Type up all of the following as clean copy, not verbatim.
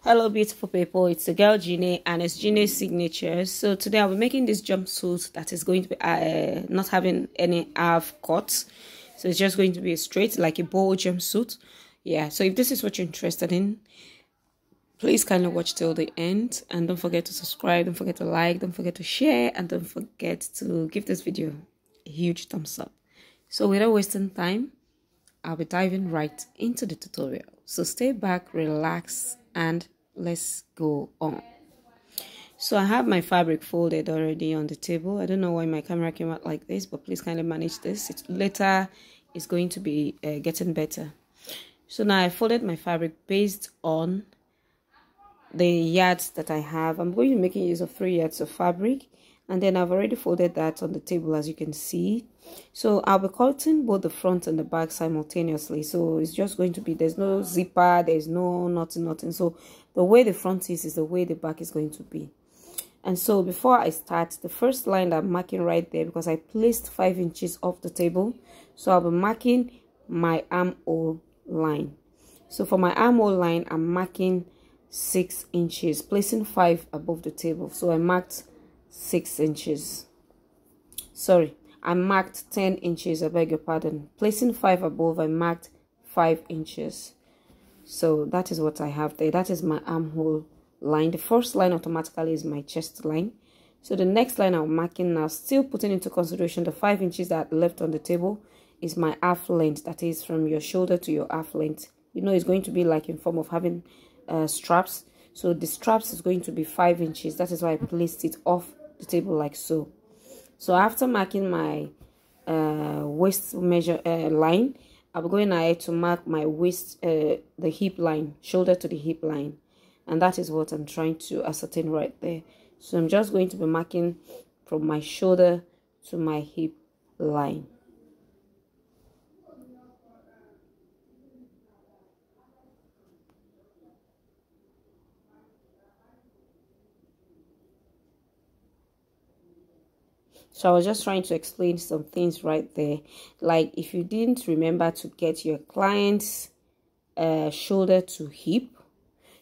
Hello beautiful people, it's the girl Jeannie and it's Jeannie's signature. So today I'll be making this jumpsuit that is going to be not having any half cuts. So it's just going to be a straight, like a boho jumpsuit. Yeah, so if this is what you're interested in, please kindly watch till the end, and don't forget to subscribe, don't forget to like, don't forget to share, and don't forget to give this video a huge thumbs up. So without wasting time, I'll be diving right into the tutorial. So stay back, relax, and let's go on. So I have my fabric folded already on the table. I don't know why my camera came out like this, but please kindly manage this. Later it's going to be getting better. So now I folded my fabric based on the yards that I have. I'm going to be making use of 3 yards of fabric, and then I've already folded that on the table, as you can see. So I'll be cutting both the front and the back simultaneously. So it's just going to be, there's no zipper, there's no nothing. So the way the front is the way the back is going to be. And so before I start, the first line that I'm marking right there, because I placed 5 inches off the table, so I'll be marking my armhole line. So for my armhole line, I'm marking 6 inches, placing 5 above the table. So I marked 6 inches. Sorry, I marked 10 inches, I beg your pardon. Placing 5 above, I marked 5 inches. So that is what I have there. That is my armhole line. The first line automatically is my chest line. So the next line I'm marking now, still putting into consideration the 5 inches that left on the table, is my half length. That is from your shoulder to your half length. You know, it's going to be like in form of having straps. So the straps is going to be 5 inches. That is why I placed it off the table like so. So after marking my waist measure line, I'm going ahead to mark my waist, the hip line, shoulder to the hip line. And that is what I'm trying to ascertain right there. So I'm just going to be marking from my shoulder to my hip line. So I was just trying to explain some things right there. Like if you didn't remember to get your client's shoulder to hip,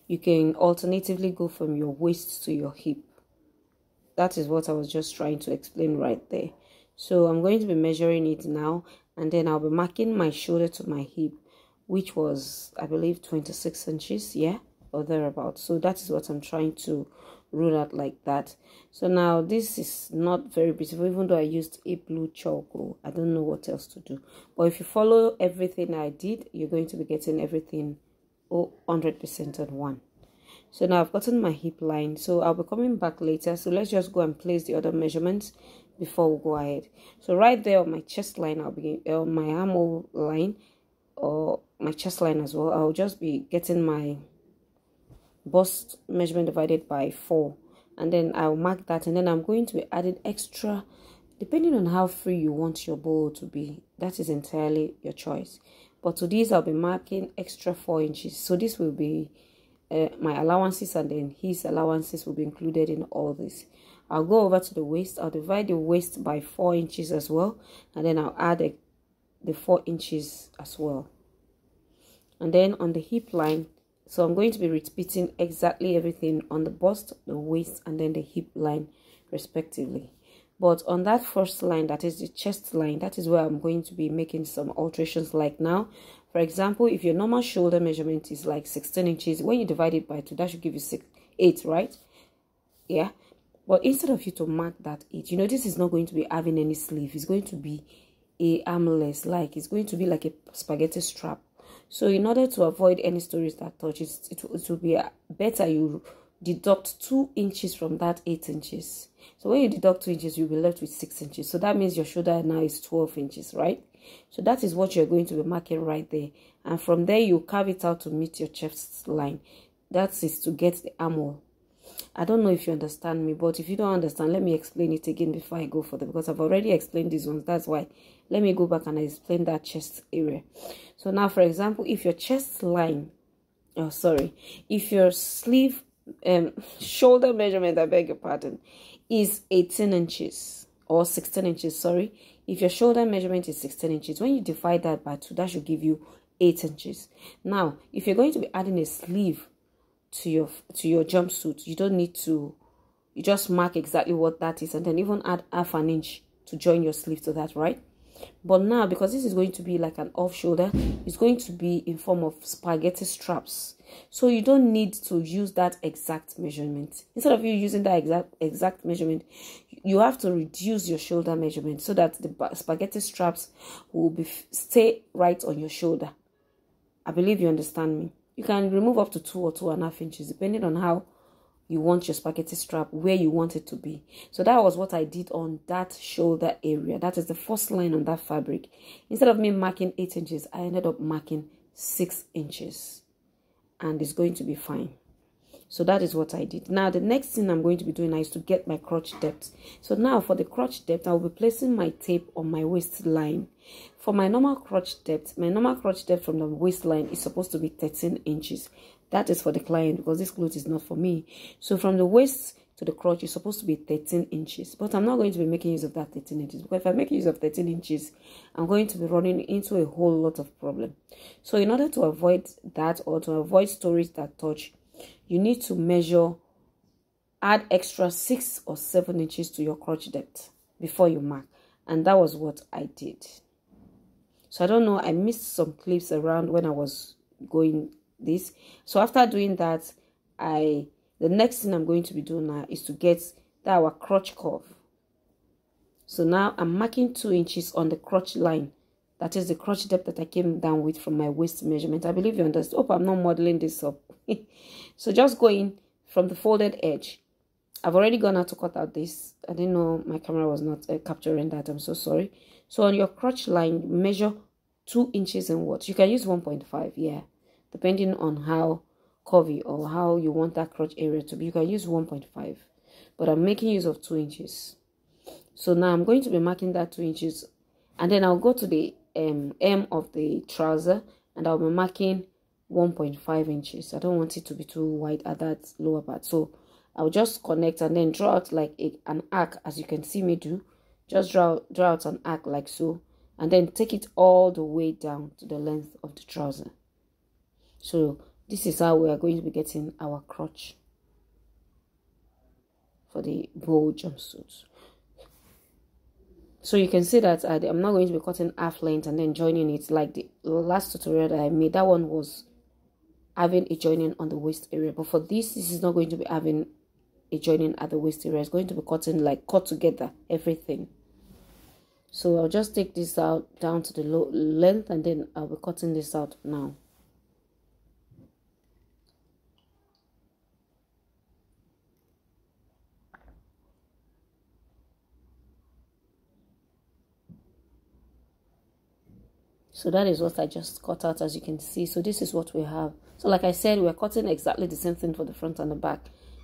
you can alternatively go from your waist to your hip. That is what I was just trying to explain right there. So I'm going to be measuring it now, and then I'll be marking my shoulder to my hip, which was, I believe, 26 inches, yeah, or thereabouts. So that is what I'm trying to rule out like that. So now this is not very beautiful, even though I used a blue chalk. I don't know what else to do, but if you follow everything I did, you're going to be getting everything 100% on one. So now I've gotten my hip line, so I'll be coming back later. So let's just go and place the other measurements before we go ahead. So right there on my chest line, I'll be on my armhole line, or my chest line as well, I'll just be getting my bust measurement divided by 4, and then I'll mark that, and then I'm going to be adding extra depending on how free you want your bow to be. That is entirely your choice, but to these I'll be marking extra 4 inches. So this will be my allowances, and then his allowances will be included in all this. I'll go over to the waist. I'll divide the waist by 4 inches as well, and then I'll add the 4 inches as well. And then on the hip line, so I'm going to be repeating exactly everything on the bust, the waist, and then the hip line respectively. But on that first line, that is the chest line, that is where I'm going to be making some alterations. Like now, for example, if your normal shoulder measurement is like 16 inches, when you divide it by 2, that should give you 8, right? Yeah. But instead of you to mark that 8, you know, this is not going to be having any sleeve. It's going to be a armless, like it's going to be like a spaghetti strap. So in order to avoid any stories that touch it will be better you deduct 2 inches from that 8 inches. So when you deduct 2 inches, you'll be left with 6 inches. So that means your shoulder now is 12 inches, right? So that is what you're going to be marking right there. And from there, you carve it out to meet your chest line. That is to get the armhole. I don't know if you understand me, but if you don't understand, let me explain it again before I go further, because I've already explained these ones. That's why. Let me go back and explain that chest area. So now, for example, if your chest line, if your sleeve, shoulder measurement, I beg your pardon, is 18 inches or 16 inches, sorry. If your shoulder measurement is 16 inches, when you divide that by 2, that should give you 8 inches. Now, if you're going to be adding a sleeve to your jumpsuit. You don't need to, you just mark exactly what that is, and then even add half an inch to join your sleeve to that, right? But now, because this is going to be like an off shoulder, it's going to be in form of spaghetti straps, so you don't need to use that exact measurement. Instead of you using that exact measurement, you have to reduce your shoulder measurement so that the spaghetti straps will stay right on your shoulder. I believe you understand me. You can remove up to 2 or 2.5 inches depending on how you want your spaghetti strap, where you want it to be. So that was what I did on that shoulder area. That is the first line on that fabric. Instead of me marking 8 inches, I ended up marking 6 inches, and it's going to be fine. So that is what I did. Now the next thing I'm going to be doing now is to get my crotch depth. So now for the crotch depth, I'll be placing my tape on my waistline. For my normal crotch depth from the waistline is supposed to be 13 inches. That is for the client, because this cloth is not for me. So from the waist to the crotch is supposed to be 13 inches. But I'm not going to be making use of that 13 inches, because if I make use of 13 inches, I'm going to be running into a whole lot of problem. So in order to avoid that, or to avoid stories that touch, you need to measure, add extra 6 or 7 inches to your crotch depth before you mark. And that was what I did. So I don't know, I missed some clips around when I was going this. So after doing that, the next thing I'm going to be doing now is to get our crotch curve. So now I'm marking 2 inches on the crotch line. That is the crotch depth that I came down with from my waist measurement. I believe you understand. Hope I'm not modeling this up. So just going from the folded edge. I've already gone out to cut out this. I didn't know my camera was not capturing that. I'm so sorry. So on your crotch line, measure 2 inches and what? You can use 1.5, yeah. Depending on how curvy or how you want that crotch area to be. You can use 1.5. But I'm making use of 2 inches. So now I'm going to be marking that 2 inches. And then I'll go to the hem of the trouser, and I'll be marking 1.5 inches. I don't want it to be too wide at that lower part. So I'll just connect and then draw out like an arc, as you can see me do. Just draw out an arc like so, and then take it all the way down to the length of the trouser. So this is how we are going to be getting our crotch for the boho jumpsuit. So you can see that I'm not going to be cutting half length and then joining it like the last tutorial that I made. That one was having a joining on the waist area, but for this is not going to be having a joining at the waist area. It's going to be cutting like cut together everything. So I'll just take this out down to the low length, and then I'll be cutting this out now. So that is what I just cut out, as you can see. So this is what we have. So like I said, we're cutting exactly the same thing for the front and the back.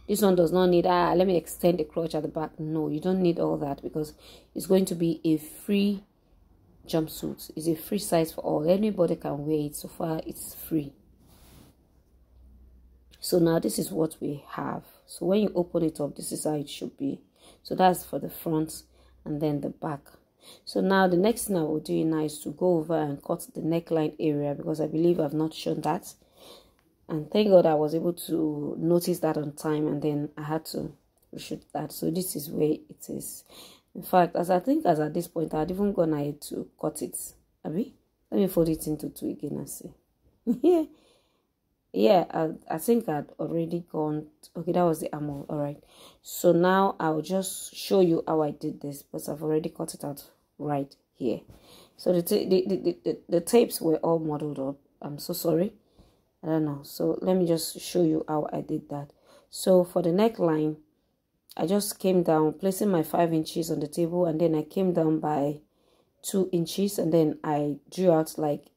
This one does not need, let me extend the crotch at the back. No, you don't need all that, because it's going to be a free jumpsuit. It's a free size for all. Anybody can wear it. So far, it's free. So now this is what we have. So when you open it up, this is how it should be. So that's for the front and then the back. So now the next thing I will do now is to go over and cut the neckline area, because I believe I've not shown that. And thank God I was able to notice that on time, and then I had to reshoot that. So this is where it is. In fact, as at this point, I'd even gone ahead to cut it. Abby, let me fold it into 2 again and see. Yeah, I think I'd already gone. Okay, that was the armhole. All right. So now I'll just show you how I did this, because I've already cut it out right here. So the tapes were all modeled up. I'm so sorry. I don't know. So let me just show you how I did that. So for the neckline, I just came down, placing my 5 inches on the table, and then I came down by 2 inches, and then I drew out like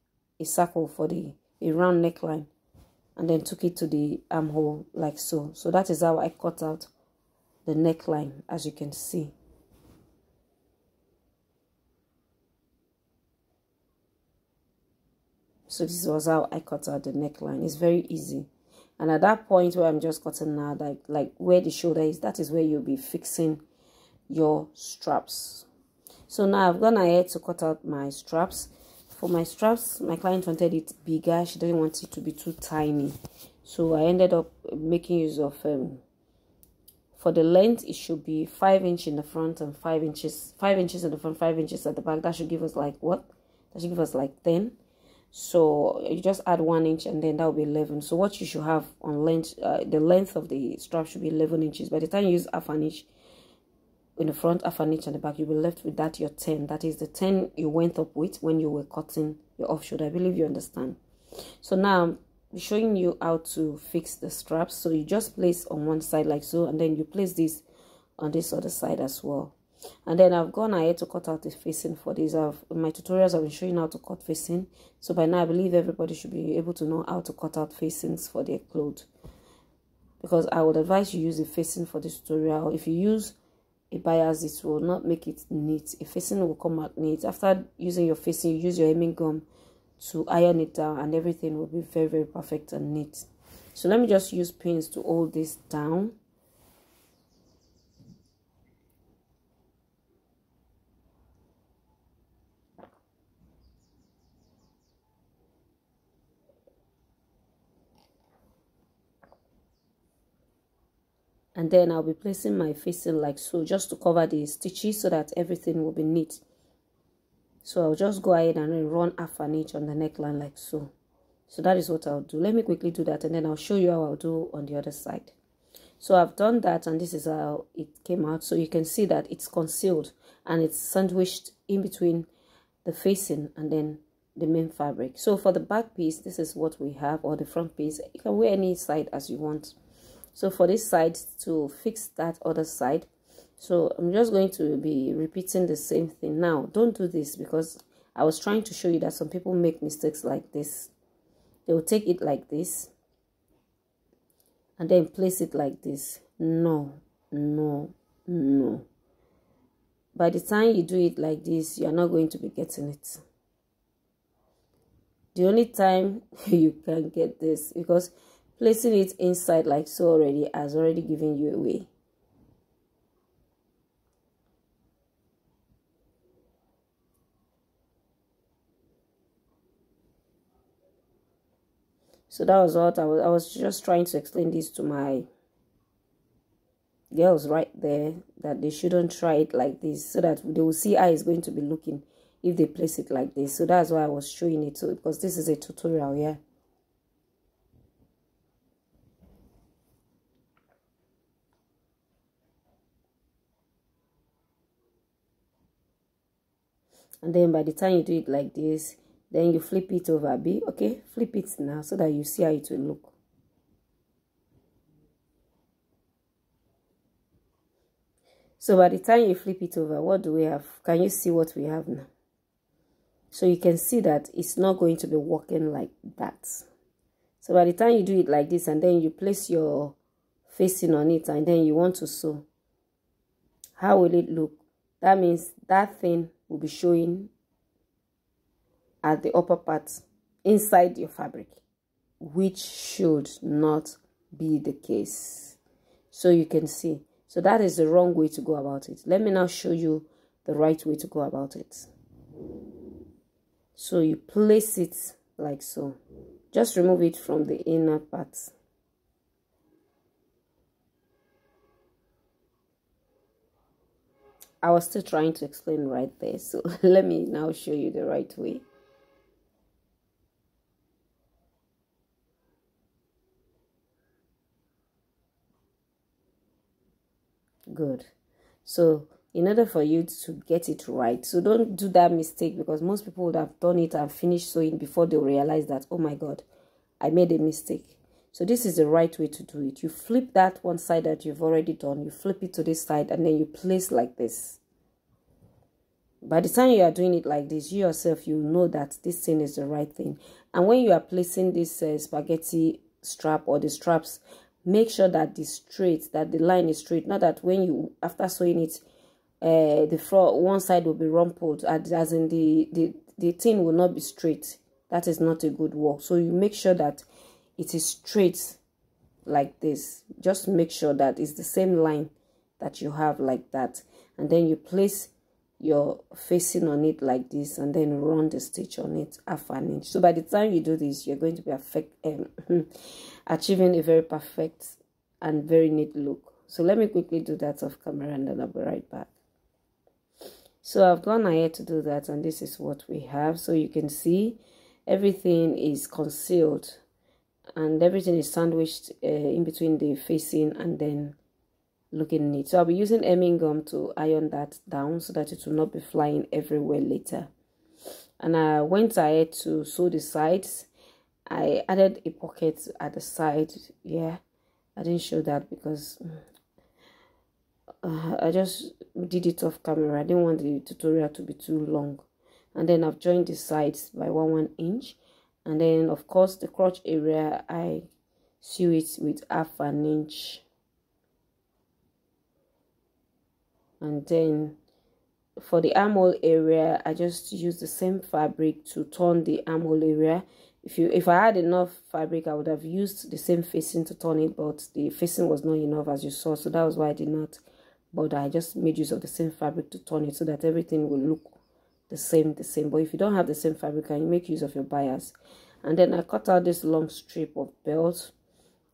a circle for a round neckline, and then took it to the armhole like so. So that is how I cut out the neckline, as you can see. So this was how I cut out the neckline. It's very easy. And at that point where I'm just cutting now, like where the shoulder is, that is where you'll be fixing your straps. So now I've gone ahead to cut out my straps. For my straps, my client wanted it bigger. She didn't want it to be too tiny. So I ended up making use of for the length, it should be 5 inches in the front and 5 inches in the front, 5 inches at the back. That should give us like what? That should give us like 10. So you just add 1 inch and then that will be 11. So what you should have on length, the length of the strap should be 11 inches. By the time you use half an inch in the front, half an inch on the back, you'll be left with that your 10. That is the 10 you went up with when you were cutting your off shoulder. I believe you understand. So now I'm showing you how to fix the straps. So you just place on one side like so, and then you place this on this other side as well. And then I've gone ahead to cut out the facing for this. In my tutorials I've been showing how to cut facing. So by now I believe everybody should be able to know how to cut out facings for their clothes, because I would advise you use a facing for this tutorial. If you use a bias, it will not make it neat. A facing will come out neat. After using your facing, you use your hemming gum to iron it down, and everything will be very, very perfect and neat. So let me just use pins to hold this down. And then I'll be placing my facing like so, just to cover the stitches so that everything will be neat. So I'll just go ahead and then run half an inch on the neckline like so. So that is what I'll do. Let me quickly do that, and then I'll show you how I'll do on the other side. So I've done that, and this is how it came out. So you can see that it's concealed and it's sandwiched in between the facing and then the main fabric. So for the back piece, this is what we have, or the front piece. You can wear any side as you want. So for this side, to fix that other side, so I'm just going to be repeating the same thing. Now don't do this, because I was trying to show you that some people make mistakes like this. They will take it like this and then place it like this. No. By the time you do it like this, you are not going to be getting it. The only time you can get this, because placing it inside like so already has already given you away. So that was what I was just trying to explain this to my girls right there, that they shouldn't try it like this, so that they will see how it's going to be looking if they place it like this. So that's why I was showing it, so because this is a tutorial. Yeah. And then by the time you do it like this, then you flip it over. Okay, flip it now so that you see how it will look. So by the time you flip it over, what do we have? Can you see what we have now? So you can see that it's not going to be working like that. So by the time you do it like this, and then you place your facing on it, and then you want to sew, how will it look? That means that thing will be showing at the upper part inside your fabric, which should not be the case. So you can see. So that is the wrong way to go about it. Let me now show you the right way to go about it. So you place it like so. Just remove it from the inner part. I was still trying to explain right there. So let me now show you the right way. Good. So in order for you to get it right, so don't do that mistake, because most people would have done it and finished sewing before they realize that, oh my God, I made a mistake. So this is the right way to do it. You flip that one side that you've already done, you flip it to this side, and then you place like this. By the time you are doing it like this, you yourself, you know that this thing is the right thing. And when you are placing this spaghetti strap or the straps, make sure that the line is straight. Not that when you, after sewing it, the front one side will be rumpled, as in the thing will not be straight. That is not a good work. So you make sure that it is straight like this. Just make sure that it's the same line that you have like that, and then you place your facing on it like this, and then run the stitch on it 1/2 inch. So by the time you do this, you're going to be achieving a very perfect and very neat look. So let me quickly do that off camera, and then I'll be right back. So I've gone ahead to do that, and this is what we have. So you can see everything is concealed and everything is sandwiched in between the facing and then looking neat. So I'll be using hemming gum to iron that down so that it will not be flying everywhere later. And I went ahead to sew the sides. I added a pocket at the side. Yeah, I didn't show that because I just did it off camera. I didn't want the tutorial to be too long. And then I've joined the sides by 1 inch. And then of course the crotch area, I sew it with 1/2 inch. And then for the armhole area, I just use the same fabric to turn the armhole area. If I had enough fabric, I would have used the same facing to turn it, but the facing was not enough, as you saw, so that was why I did not bother. I just made use of the same fabric to turn it so that everything will look the same. But if you don't have the same fabric, you make use of your bias. And then I cut out this long strip of belt.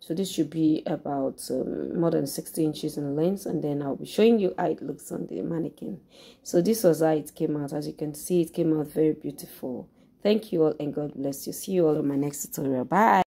So this should be about more than 60 inches in length, and then I'll be showing you how it looks on the mannequin. So this was how it came out. As you can see, it came out very beautiful. Thank you all, and God bless you. See you all in my next tutorial. Bye.